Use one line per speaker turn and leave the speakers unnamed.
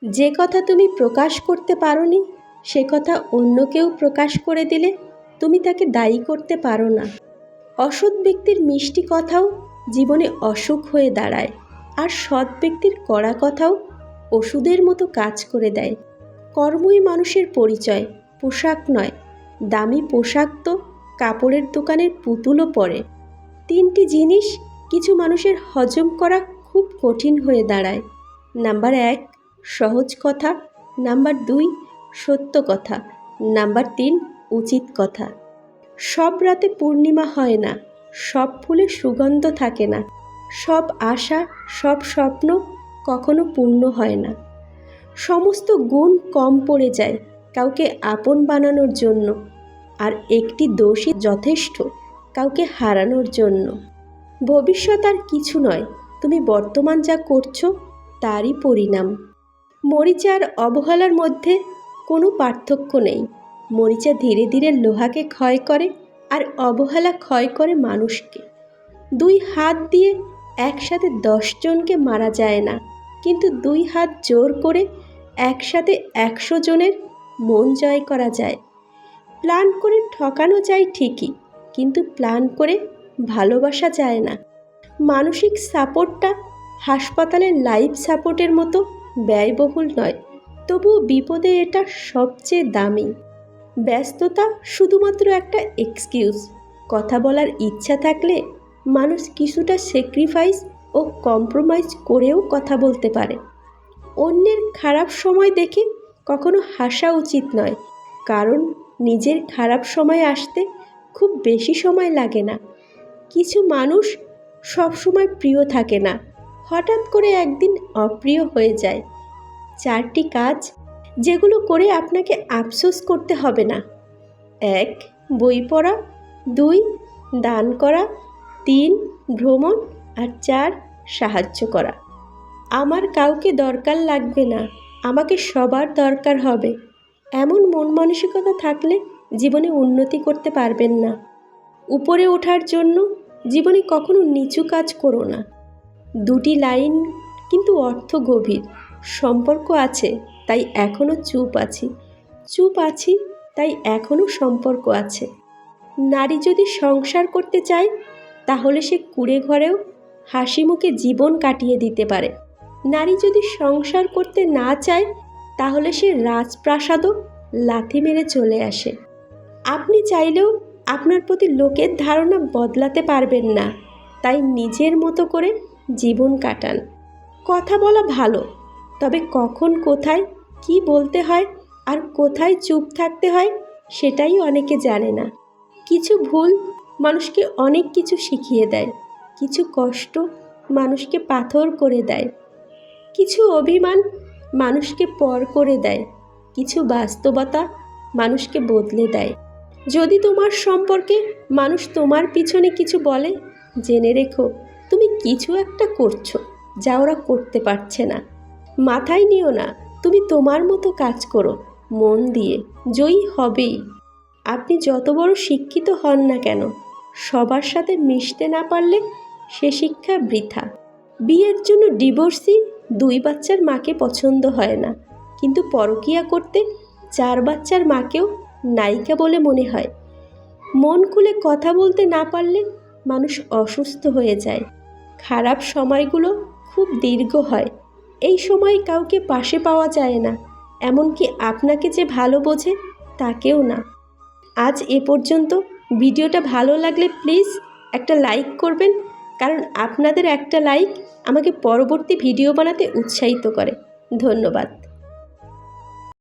যে কথা তুমি প্রকাশ করতে পারোনি সে কথা অন্য কেউ প্রকাশ করে দিলে তুমি তাকে দায়ী করতে পারো না। অসৎ ব্যক্তির মিষ্টি কথাও জীবনে অসুখ হয়ে দাঁড়ায়, আর সৎ ব্যক্তির কড়া কথাও ওষুধের মতো কাজ করে দেয়। কর্মই মানুষের পরিচয়, পোশাক নয়। দামি পোশাক তো কাপড়ের দোকানের পুতুলও পরে। তিনটি জিনিস কিছু মানুষের হজম করা খুব কঠিন হয়ে দাঁড়ায়। নাম্বার 1 সহজ কথা, নাম্বার 2 সত্য কথা, নাম্বার 3 উচিত কথা। সব রাতে পূর্ণিমা হয় না, সব ফুলে সুগন্ধ থাকে না, সব আশা, সব স্বপ্ন কখনো পূর্ণ হয় না। সমস্ত গুণ কম পড়ে যায় কাউকে আপন বানানোর জন্য, আর একটি দোষই যথেষ্ট কাউকে হারানোর জন্য। ভবিষ্যৎ আর কিছু নয়, তুমি বর্তমান যা করছো তারই পরিণাম। মরিচা আর অবহেলার মধ্যে কোনো পার্থক্য নেই। মরিচা ধীরে ধীরে লোহাকে ক্ষয় করে, আর অবহেলা ক্ষয় করে মানুষকে। 2 হাত দিয়ে একসাথে 10 জনকে মারা যায় না, কিন্তু 2 হাত জোর করে একসাথে 100 জনের মন জয় করা যায়। প্ল্যান করে ঠকানো যায় ঠিকই, কিন্তু প্ল্যান করে ভালোবাসা যায় না। মানসিক সাপোর্টটা হাসপাতালের লাইফ সাপোর্টের মতো ব্যয়বহুল নয়, তবুও বিপদে এটা সবচেয়ে দামি। ব্যস্ততা শুধুমাত্র একটা এক্সকিউজ। কথা বলার ইচ্ছা থাকলে মানুষ কিছুটা স্যাক্রিফাইস ও কম্প্রোমাইজ করেও কথা বলতে পারে। অন্যের খারাপ সময় দেখে কখনো হাসা উচিত নয়, কারণ নিজের খারাপ সময় আসতে খুব বেশি সময় লাগে না। কিছু মানুষ সবসময় প্রিয় থাকে না, হঠাৎ করে একদিন অপ্রিয় হয়ে যায়। 4টি কাজ যেগুলো করে আপনাকে আফসোস করতে হবে না। 1 বই পড়া, 2 দান করা, 3 ভ্রমণ, আর 4 সাহায্য করা। আমার কাউকে দরকার লাগবে না, আমাকে সবার দরকার হবে, এমন মন মানসিকতা থাকলে জীবনে উন্নতি করতে পারবেন না। উপরে ওঠার জন্য জীবনে কখনো নিচু কাজ করো না। 2টি লাইন কিন্তু অর্থ গভীর। সম্পর্ক আছে তাই এখনো চুপ আছি, চুপ আছি তাই এখনো সম্পর্ক আছে। নারী যদি সংসার করতে চায় তাহলে সে কুঁড়ে ঘরেও হাসি মুখে জীবন কাটিয়ে দিতে পারে। নারী যদি সংসার করতে না চায় তাহলে সে রাজপ্রাসাদও লাথি মেরে চলে আসে। আপনি চাইলেও আপনার প্রতি লোকের ধারণা বদলাতে পারবেন না, তাই নিজের মতো করে জীবন কাটান। কথা বলা ভালো, তবে কখন কোথায় কি বলতে হয় আর কোথায় চুপ থাকতে হয় সেটাই অনেকে জানে না। কিছু ভুল মানুষকে অনেক কিছু শিখিয়ে দেয়, কিছু কষ্ট মানুষকে পাথর করে দেয়, কিছু অভিমান মানুষকে পর করে দেয়, কিছু বাস্তবতা মানুষকে বদলে দেয়। যদি তোমার সম্পর্কে মানুষ তোমার পিছনে কিছু বলে, জেনে রেখো তুমি কিছু একটা করছো যা ওরা করতে পারছে না। মাথায় নিও না, তুমি তোমার মতো কাজ করো, মন দিয়ে, জয়ী হবেই। আপনি যত বড় শিক্ষিত হন না কেন, সবার সাথে মিশতে না পারলে সে শিক্ষা বৃথা। বিয়ের জন্য ডিভোর্সি 2 বাচ্চার মাকে পছন্দ হয় না, কিন্তু পরকীয়া করতে 4 বাচ্চার মাকেও নায়িকা বলে মনে হয়। মন খুলে কথা বলতে না পারলে মানুষ অসুস্থ হয়ে যায়। খারাপ সময়গুলো খুব দীর্ঘ হয়, এই সময় কাউকে পাশে পাওয়া যায় না, এমনকি আপনাকে যে ভালো বোঝে তাকেও না। আজ এ পর্যন্ত। ভিডিওটা ভালো লাগলে প্লিজ একটা লাইক করবেন, কারণ আপনাদের একটা লাইক আমাকে পরবর্তী ভিডিও বানাতে উৎসাহিত করে। ধন্যবাদ।